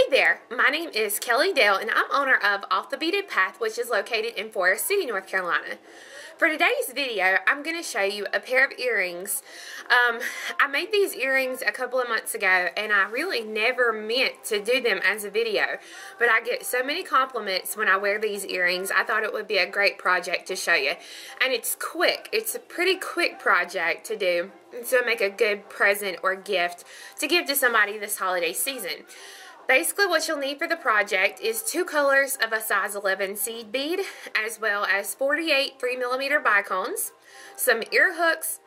Hey there, my name is Kelly Dale and I'm owner of Off the Beaded Path, which is located in Forest City, North Carolina. For today's video, I'm going to show you a pair of earrings. I made these earrings a couple of months ago and I really never meant to do them as a video, but I get so many compliments when I wear these earrings. I thought it would be a great project to show you. And it's quick. It's a pretty quick project to do, so make a good present or gift to give to somebody this holiday season. Basically what you'll need for the project is 2 colors of a size 11 seed bead, as well as 48 3mm bicones, some ear hooks,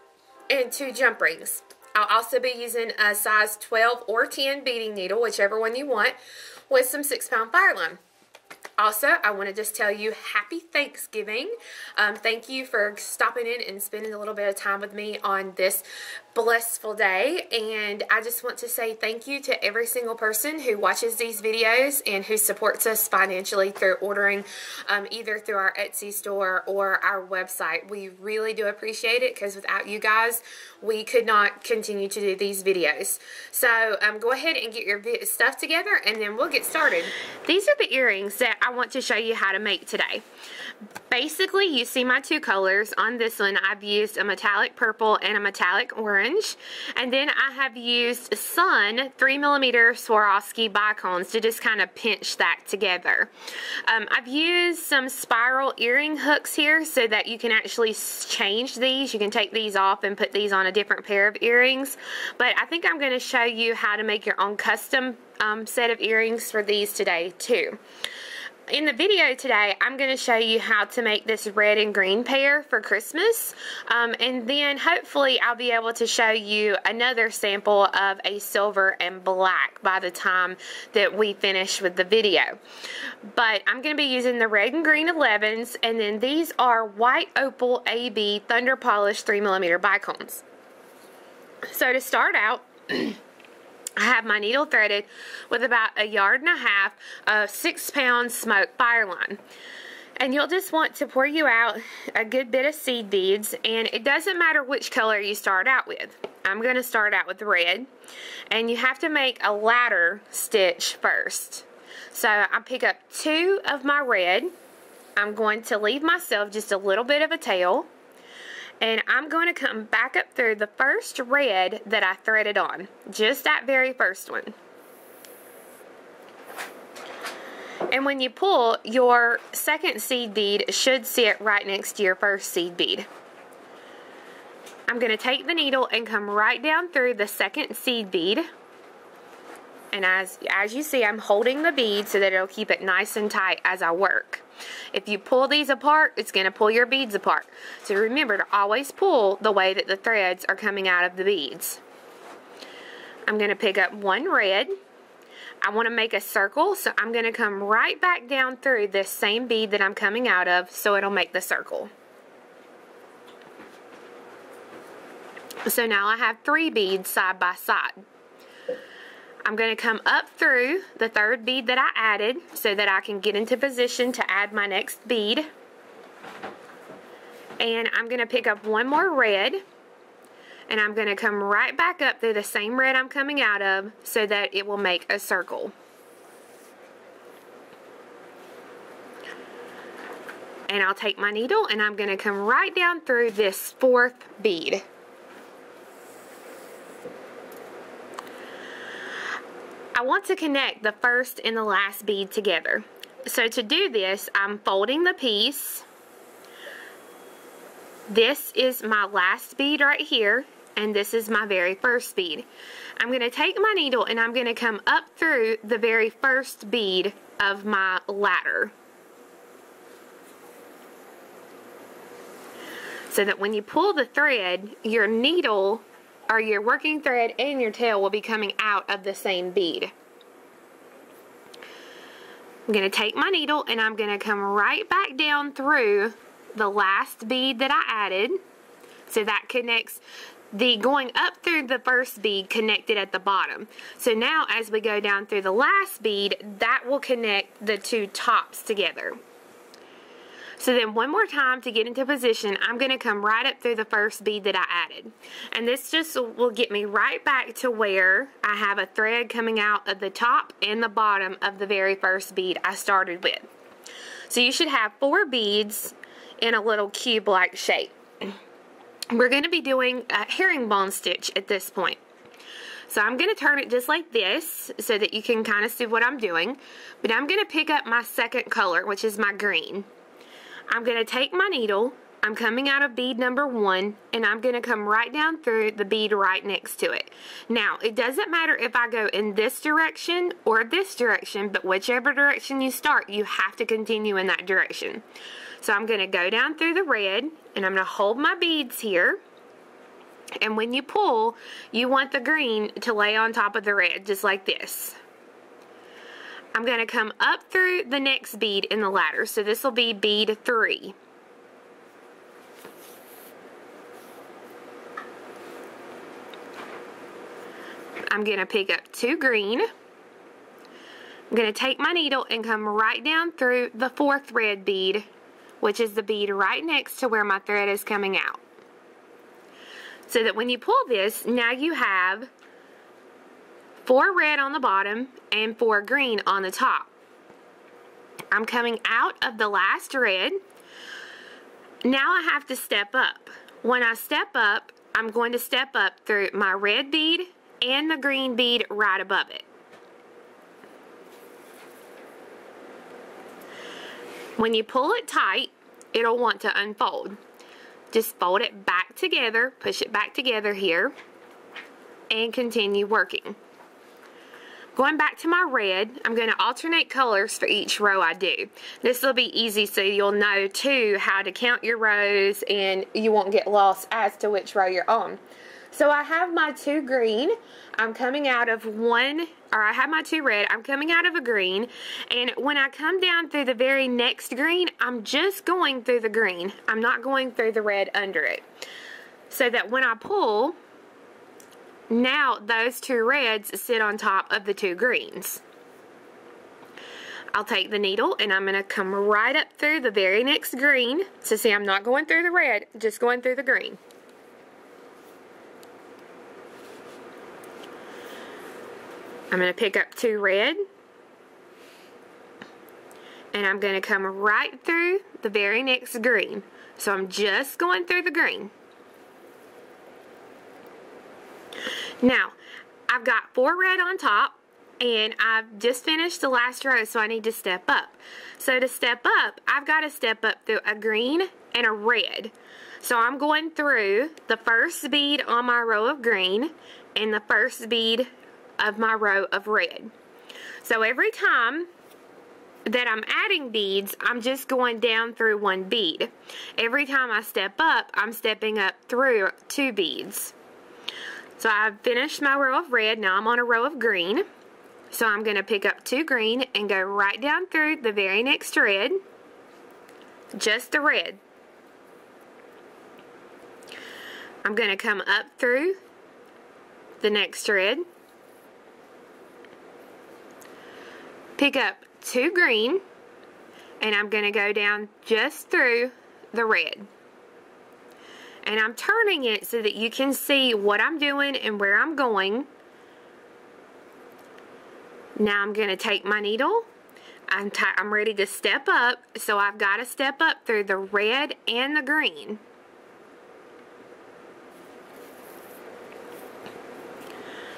and 2 jump rings. I'll also be using a size 12 or 10 beading needle, whichever one you want, with some 6-pound fire line. Also, I want to just tell you happy Thanksgiving. Thank you for stopping in and spending a little bit of time with me on this blissful day. And I just want to say thank you to every single person who watches these videos and who supports us financially through ordering either through our Etsy store or our website. We really do appreciate it, because without you guys, we could not continue to do these videos. So go ahead and get your stuff together and then we'll get started. These are the earrings that I want to show you how to make today. Basically, you see my 2 colors. On this one, I've used a metallic purple and a metallic orange. And then I have used Sun 3mm Swarovski bicones to just kind of pinch that together. I've used some spiral earring hooks here so that you can actually change these. You can take these off and put these on a different pair of earrings. But I think I'm going to show you how to make your own custom set of earrings for these today too. In the video today, I'm going to show you how to make this red and green pair for Christmas, and then hopefully I'll be able to show you another sample of a silver and black by the time that we finish with the video. But I'm going to be using the red and green 11s, and then these are white opal AB thunder polished 3mm bicones. So to start out, I have my needle threaded with about 1.5 yards of 6-pound smoked fire line. And you'll just want to pour you out a good bit of seed beads, and it doesn't matter which color you start out with. I'm going to start out with red, and you have to make a ladder stitch first. So I pick up 2 of my red. I'm going to leave myself just a little bit of a tail. And I'm going to come back up through the first red that I threaded on. Just that very first one. And when you pull, your second seed bead should sit right next to your first seed bead. I'm going to take the needle and come right down through the second seed bead. And as you see, I'm holding the bead so that it'll keep it nice and tight as I work. If you pull these apart, it's going to pull your beads apart. So remember to always pull the way that the threads are coming out of the beads. I'm going to pick up 1 red. I want to make a circle, so I'm going to come right back down through this same bead that I'm coming out of, so it'll make the circle. So now I have 3 beads side by side. I'm going to come up through the 3rd bead that I added so that I can get into position to add my next bead. And I'm going to pick up 1 more red, and I'm going to come right back up through the same red I'm coming out of so that it will make a circle. And I'll take my needle and I'm going to come right down through this 4th bead. I want to connect the first and the last bead together. So to do this, I'm folding the piece. This is my last bead right here, and this is my very first bead. I'm going to take my needle and I'm going to come up through the very first bead of my ladder, so that when you pull the thread, your needle or your working thread and your tail will be coming out of the same bead. I'm going to take my needle and I'm going to come right back down through the last bead that I added. So that connects the going up through the first bead connected at the bottom. So now as we go down through the last bead, that will connect the 2 tops together. So then one more time to get into position, I'm going to come right up through the first bead that I added. And this just will get me right back to where I have a thread coming out of the top and the bottom of the very first bead I started with. So you should have 4 beads in a little cube-like shape. We're going to be doing a herringbone stitch at this point. So I'm going to turn it just like this so that you can kind of see what I'm doing. But I'm going to pick up my second color, which is my green. I'm going to take my needle, I'm coming out of bead number 1, and I'm going to come right down through the bead right next to it. Now, it doesn't matter if I go in this direction or this direction, but whichever direction you start, you have to continue in that direction. So I'm going to go down through the red, and I'm going to hold my beads here. And when you pull, you want the green to lay on top of the red, just like this. I'm going to come up through the next bead in the ladder. So this will be bead 3. I'm going to pick up 2 green. I'm going to take my needle and come right down through the 4th red bead, which is the bead right next to where my thread is coming out. So that when you pull this, now you have 4 red on the bottom and 4 green on the top. I'm coming out of the last red. Now I have to step up. When I step up, I'm going to step up through my red bead and the green bead right above it. When you pull it tight, it'll want to unfold. Just fold it back together, push it back together here, and continue working. Going back to my red, I'm going to alternate colors for each row I do. This will be easy so you'll know too how to count your rows and you won't get lost as to which row you're on. So I have my 2 green, I'm coming out of I have my 2 red, I'm coming out of a green, and when I come down through the very next green, I'm just going through the green. I'm not going through the red under it. So that when I pull, now those 2 reds sit on top of the 2 greens. I'll take the needle and I'm going to come right up through the very next green. So see, I'm not going through the red, just going through the green. I'm going to pick up 2 red, and I'm going to come right through the very next green. So I'm just going through the green. Now, I've got 4 red on top, and I've just finished the last row, so I need to step up. So to step up, I've got to step up through a green and a red. So I'm going through the first bead on my row of green and the first bead of my row of red. So every time that I'm adding beads, I'm just going down through 1 bead. Every time I step up, I'm stepping up through 2 beads. So I've finished my row of red, now I'm on a row of green. So I'm going to pick up 2 green and go right down through the very next red, just the red. I'm going to come up through the next red, pick up 2 green, and I'm going to go down just through the red. And I'm turning it so that you can see what I'm doing and where I'm going. Now I'm going to take my needle. I'm ready to step up, so I've got to step up through the red and the green.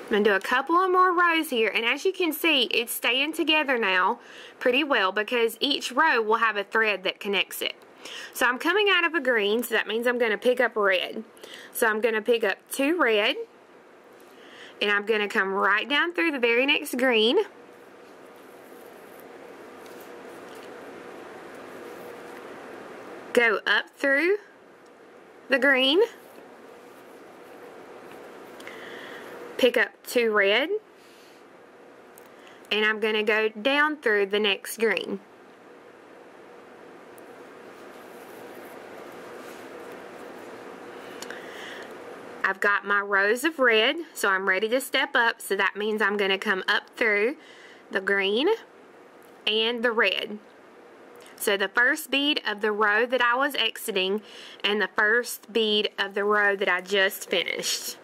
I'm going to do a couple of more rows here, and as you can see, it's staying together now pretty well because each row will have a thread that connects it. So I'm coming out of a green, so that means I'm going to pick up red. So I'm going to pick up 2 red, and I'm going to come right down through the very next green. Go up through the green. Pick up 2 red, and I'm going to go down through the next green. I've got my rows of red, so I'm ready to step up, so that means I'm going to come up through the green and the red. So the first bead of the row that I was exiting and the first bead of the row that I just finished.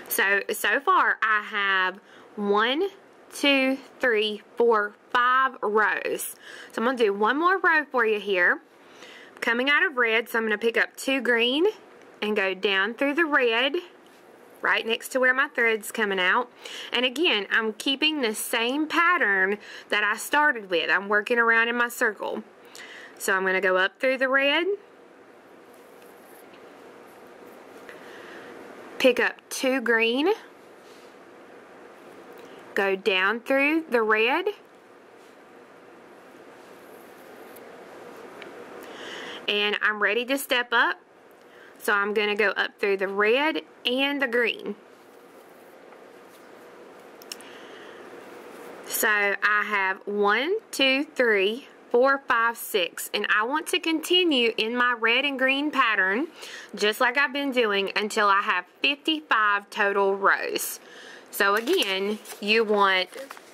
So far I have 1, 2, 3, 4, 5 rows. So I'm going to do one more row for you here. Coming out of red, so I'm going to pick up 2 green and go down through the red, right next to where my thread's coming out. And again, I'm keeping the same pattern that I started with. I'm working around in my circle. So I'm going to go up through the red, pick up 2 green, go down through the red, and I'm ready to step up. So I'm going to go up through the red and the green. So I have 1, 2, 3, 4, 5, 6, and I want to continue in my red and green pattern just like I've been doing until I have 55 total rows. So again, you want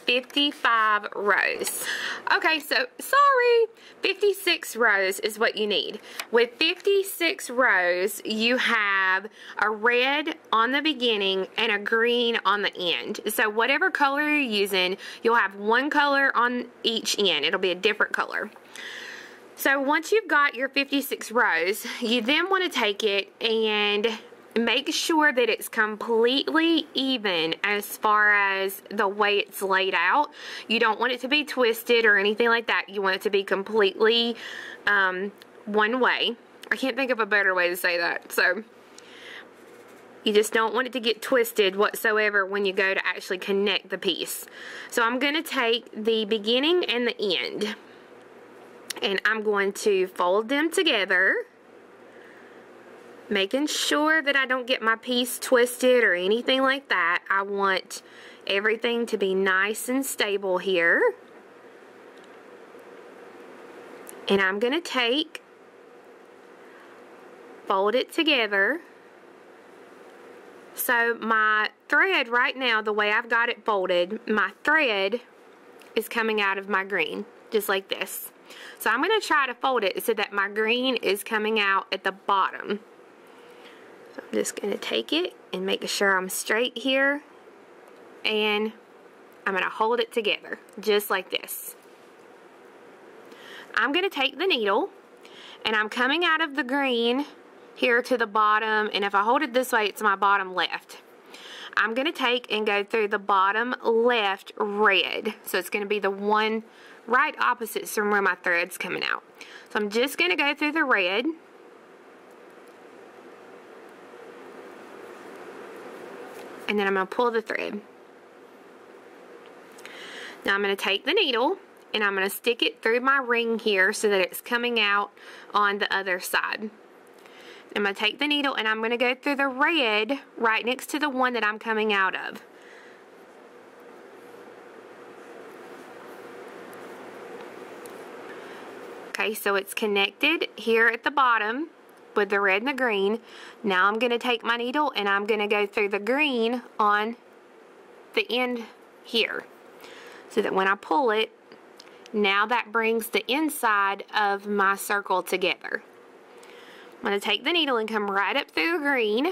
55 rows. Okay, so sorry, 56 rows is what you need. With 56 rows, you have a red on the beginning and a green on the end. So whatever color you're using, you'll have one color on each end. It'll be a different color. So once you've got your 56 rows, you then want to take it and make sure that it's completely even as far as the way it's laid out. You don't want it to be twisted or anything like that. You want it to be completely one way. I can't think of a better way to say that. So you just don't want it to get twisted whatsoever when you go to actually connect the piece. So I'm going to take the beginning and the end, and I'm going to fold them together, making sure that I don't get my piece twisted or anything like that. I want everything to be nice and stable here. And I'm going to take, fold it together. So my thread right now, the way I've got it folded, my thread is coming out of my green, just like this. So I'm going to try to fold it so that my green is coming out at the bottom. I'm just going to take it and make sure I'm straight here, and I'm going to hold it together just like this. I'm going to take the needle, and I'm coming out of the green here to the bottom, and if I hold it this way, it's my bottom left. I'm going to take and go through the bottom left red, so it's going to be the one right opposite from where my thread's coming out. So I'm just going to go through the red, and then I'm going to pull the thread. Now I'm going to take the needle and I'm going to stick it through my ring here so that it's coming out on the other side. I'm going to take the needle and I'm going to go through the red right next to the one that I'm coming out of. Okay, so it's connected here at the bottom with the red and the green. Now I'm going to take my needle and I'm going to go through the green on the end here, so that when I pull it, now that brings the inside of my circle together. I'm going to take the needle and come right up through the green,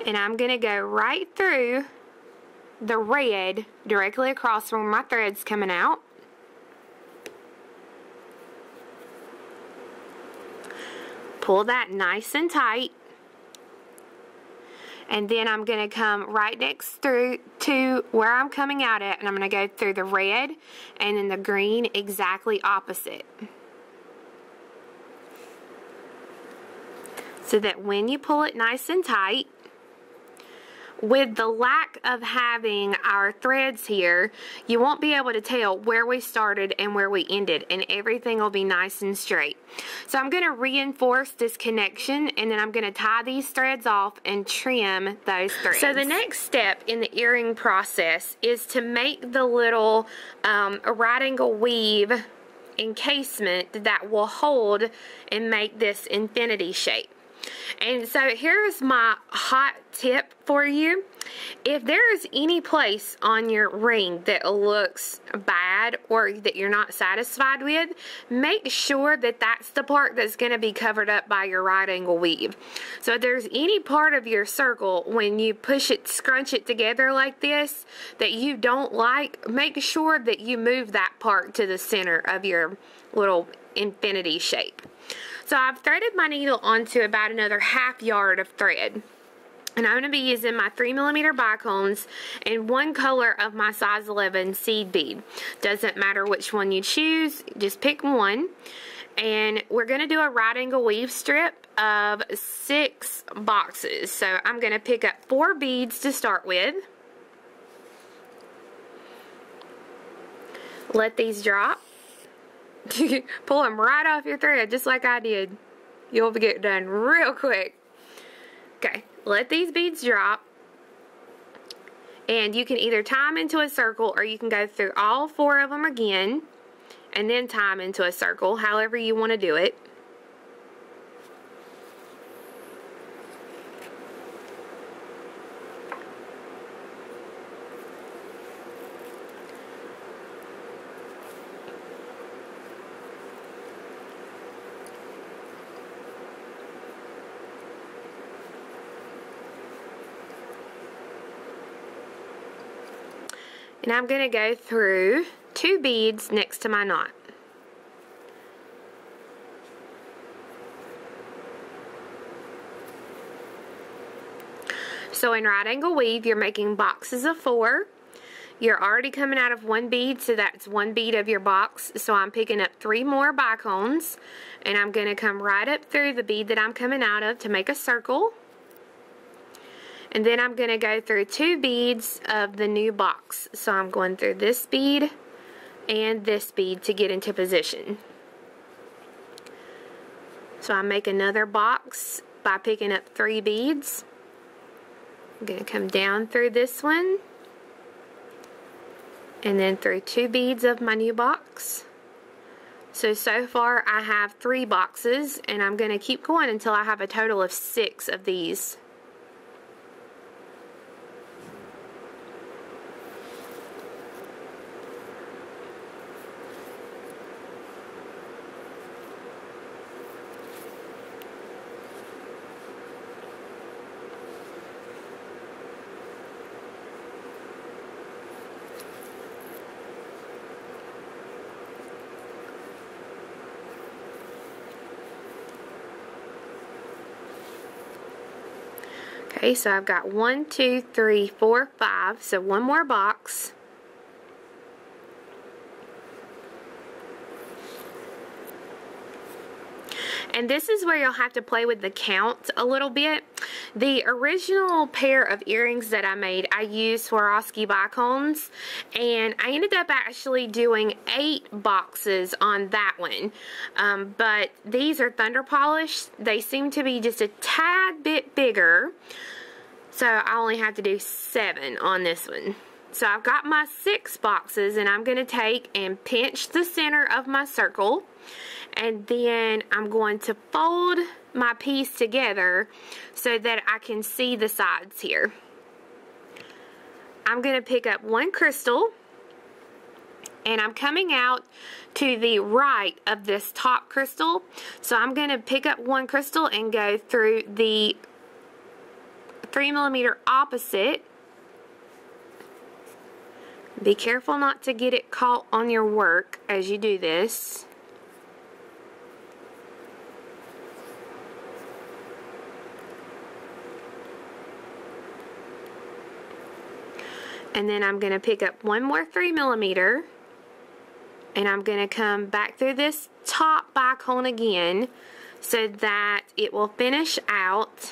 and I'm going to go right through the red directly across from where my thread's coming out. Pull that nice and tight, and then I'm going to come right next through to where I'm coming out at, and I'm going to go through the red and then the green exactly opposite, so that when you pull it nice and tight, with the lack of having our threads here, you won't be able to tell where we started and where we ended, and everything will be nice and straight. So I'm going to reinforce this connection, and then I'm going to tie these threads off and trim those threads. So the next step in the earring process is to make the little right angle weave encasement that will hold and make this infinity shape. And so here's my hot tip for you. If there is any place on your ring that looks bad or that you're not satisfied with, make sure that that's the part that's going to be covered up by your right angle weave. So if there's any part of your circle when you push it, scrunch it together like this that you don't like, make sure that you move that part to the center of your little infinity shape. So I've threaded my needle onto about another ½ yard of thread. And I'm going to be using my 3mm Bicones and one color of my size 11 seed bead. Doesn't matter which one you choose, just pick one. And we're going to do a right angle weave strip of 6 boxes. So I'm going to pick up 4 beads to start with. Let these drop. Pull them right off your thread just like I did. You'll get done real quick. Okay, let these beads drop. And you can either tie them into a circle or you can go through all 4 of them again and then tie them into a circle, however you want to do it. And I'm going to go through 2 beads next to my knot. So in right angle weave, you're making boxes of 4. You're already coming out of 1 bead, so that's 1 bead of your box. So I'm picking up 3 more bicones, and I'm going to come right up through the bead that I'm coming out of to make a circle. And then I'm going to go through 2 beads of the new box. So I'm going through this bead and this bead to get into position. So I make another box by picking up 3 beads. I'm going to come down through this one. And then through 2 beads of my new box. So far I have 3 boxes, and I'm going to keep going until I have a total of 6 of these. Okay, so I've got 1, 2, 3, 4, 5, so 1 more box. And this is where you'll have to play with the count a little bit. The original pair of earrings that I made, I used Swarovski Bicones, and I ended up actually doing 8 boxes on that one. But these are thunder polished. They seem to be just a tad bit bigger, so I only have to do 7 on this one. So I've got my 6 boxes, and I'm going to take and pinch the center of my circle, and then I'm going to fold my piece together so that I can see the sides here. I'm going to pick up 1 crystal, and I'm coming out to the right of this top crystal. So I'm going to pick up 1 crystal and go through the 3mm opposite. Be careful not to get it caught on your work as you do this. And then I'm going to pick up 1 more 3mm, and I'm going to come back through this top bicone again so that it will finish out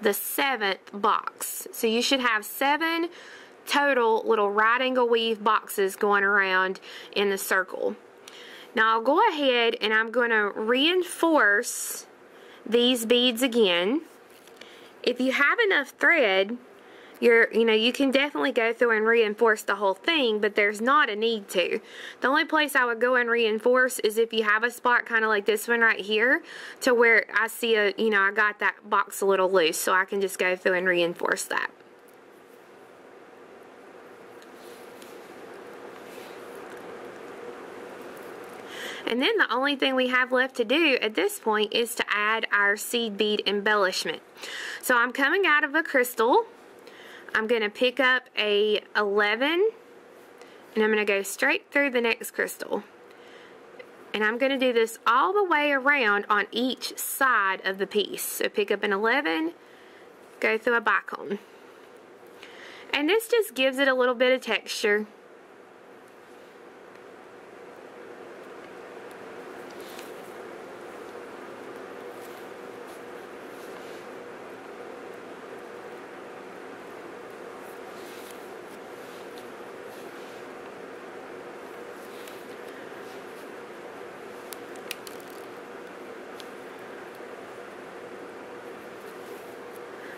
the 7th box. So you should have 7 total little right angle weave boxes going around in the circle. Now I'll go ahead and I'm going to reinforce these beads again. If you have enough thread, you can definitely go through and reinforce the whole thing, but there's not a need to. The only place I would go and reinforce is if you have a spot kind of like this one right here, to where I see I got that box a little loose, so I can just go through and reinforce that. And then the only thing we have left to do at this point is to add our seed bead embellishment. So I'm coming out of a crystal. I'm going to pick up a 11, and I'm going to go straight through the next crystal. And I'm going to do this all the way around on each side of the piece. So pick up an 11, go through a bicone. And this just gives it a little bit of texture.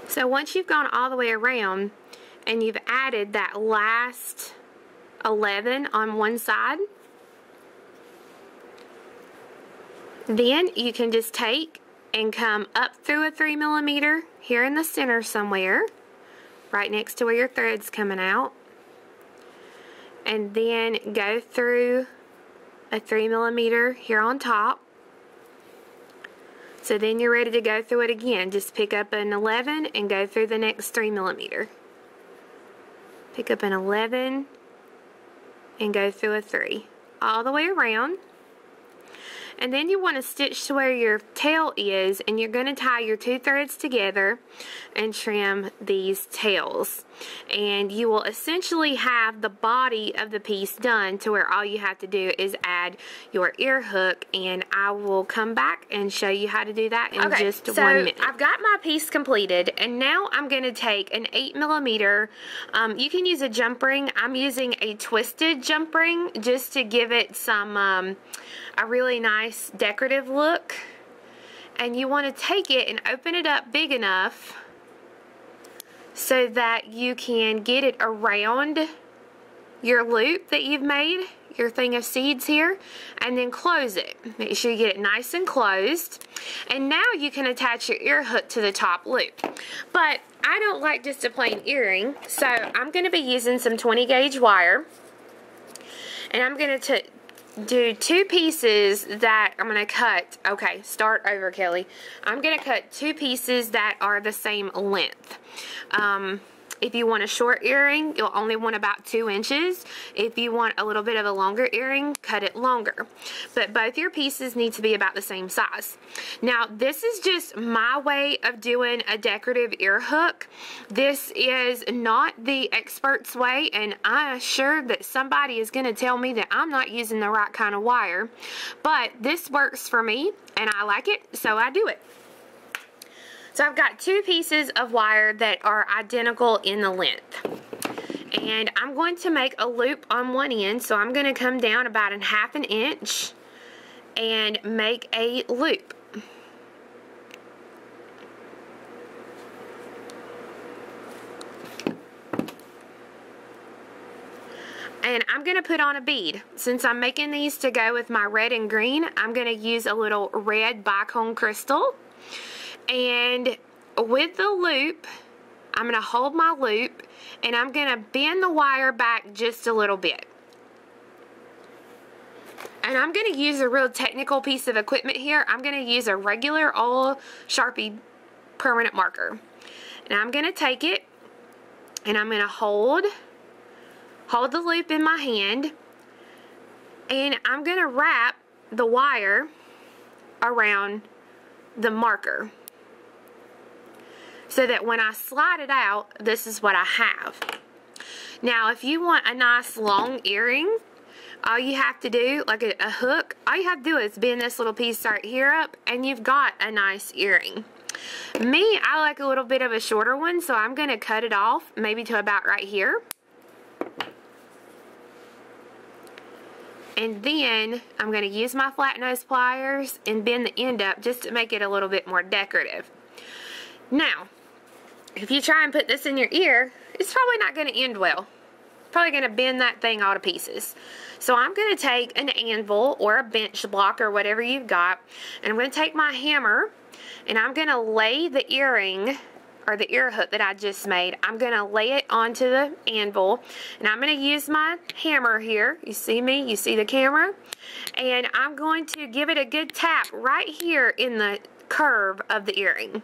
So once you've gone all the way around and you've added that last 11 on one side, then you can just take and come up through a 3mm here in the center somewhere, right next to where your thread's coming out, and then go through a 3mm here on top. So then you're ready to go through it again. Just pick up an 11 and go through the next 3mm. Pick up an 11 and go through a 3. All the way around. And then you want to stitch to where your tail is, and you're going to tie your two threads together and trim these tails. And you will essentially have the body of the piece done to where all you have to do is add your ear hook, and I will come back and show you how to do that in just 1 minute. I've got my piece completed, and now I'm going to take an 8mm. You can use a jump ring. I'm using a twisted jump ring just to give it some a really nice decorative look. And you want to take it and open it up big enough so that you can get it around your loop that you've made, your thing of seeds here, and then close it. Make sure you get it nice and closed. And now you can attach your ear hook to the top loop. But I don't like just a plain earring, so I'm going to be using some 20 gauge wire, and I'm going to do two pieces that I'm going to cut. Okay, start over, Kelly. I'm going to cut two pieces that are the same length. If you want a short earring, you'll only want about 2 inches. If you want a little bit of a longer earring, cut it longer. But both your pieces need to be about the same size. Now, this is just my way of doing a decorative ear hook. This is not the expert's way, and I'm sure that somebody is going to tell me that I'm not using the right kind of wire. But this works for me, and I like it, so I do it. So I've got two pieces of wire that are identical in the length. And I'm going to make a loop on one end, so I'm going to come down about 1/2 inch and make a loop. And I'm going to put on a bead. Since I'm making these to go with my red and green, I'm going to use a little red Bicones crystal. And with the loop, I'm going to hold my loop, and I'm going to bend the wire back just a little bit. And I'm going to use a real technical piece of equipment here. I'm going to use a regular old Sharpie permanent marker. And I'm going to take it, and I'm going to hold the loop in my hand, and I'm going to wrap the wire around the marker, so that when I slide it out, this is what I have. Now, if you want a nice long earring, all you have to do, like a hook, all you have to do is bend this little piece right here up, and you've got a nice earring. Me, I like a little bit of a shorter one, so I'm going to cut it off, maybe to about right here. And then I'm going to use my flat nose pliers and bend the end up just to make it a little bit more decorative. Now, if you try and put this in your ear, it's probably not going to end well. Probably going to bend that thing all to pieces. So I'm going to take an anvil or a bench block or whatever you've got, and I'm going to take my hammer and I'm going to lay the earring or the ear hook that I just made. I'm going to lay it onto the anvil, and I'm going to use my hammer here. You see me? You see the camera? And I'm going to give it a good tap right here in the curve of the earring.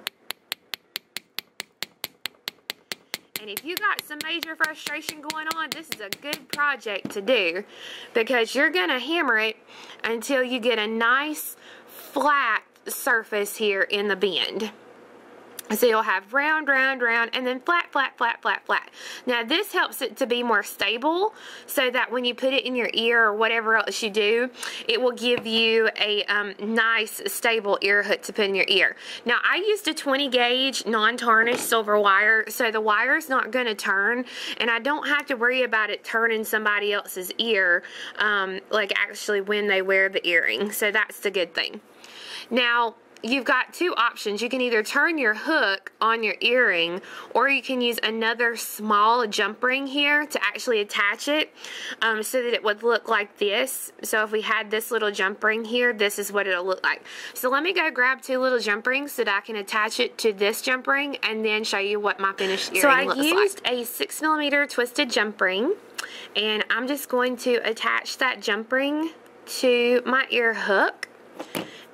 And if you got some major frustration going on, this is a good project to do, because you're going to hammer it until you get a nice flat surface here in the bend. So you'll have round, round, round, and then flat, flat, flat, flat, flat. Now this helps it to be more stable, so that when you put it in your ear or whatever else you do, it will give you a nice, stable ear hook to put in your ear. Now I used a 20 gauge non-tarnished silver wire, so the wire's not going to turn, and I don't have to worry about it turning somebody else's ear, like actually when they wear the earring. So that's the good thing. Now, you've got two options. You can either turn your hook on your earring, or you can use another small jump ring here to actually attach it, so that it would look like this. So if we had this little jump ring here, this is what it'll look like. So let me go grab two little jump rings so that I can attach it to this jump ring and then show you what my finished earring looks like. So I used a 6mm twisted jump ring, and I'm just going to attach that jump ring to my ear hook,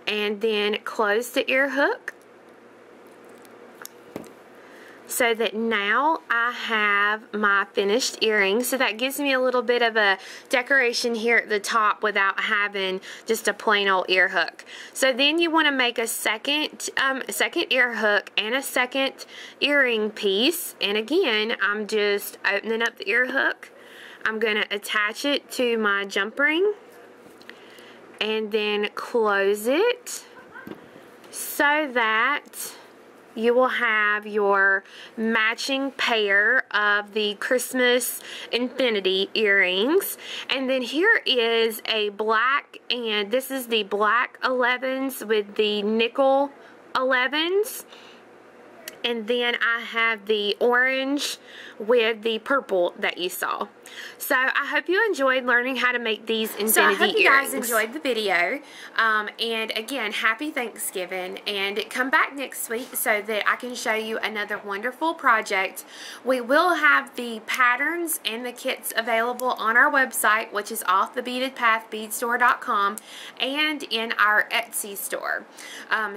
and then close the ear hook, so that now I have my finished earring. So that gives me a little bit of a decoration here at the top without having just a plain old ear hook. So then you want to make a second ear hook and a second earring piece. And again, I'm just opening up the ear hook. I'm going to attach it to my jump ring, and then close it so that you will have your matching pair of the Christmas Infinity earrings. And then here is a black, and this is the black 11s with the nickel 11s. And then I have the orange with the purple that you saw. So I hope you enjoyed learning how to make these Infinity earrings. So I hope you guys enjoyed the video. And again, happy Thanksgiving. And come back next week so that I can show you another wonderful project. We will have the patterns and the kits available on our website, which is offthebeadedpathbeadstore.com, and in our Etsy store.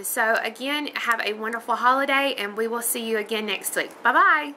So again, have a wonderful holiday, and we will see you again next week. Bye-bye.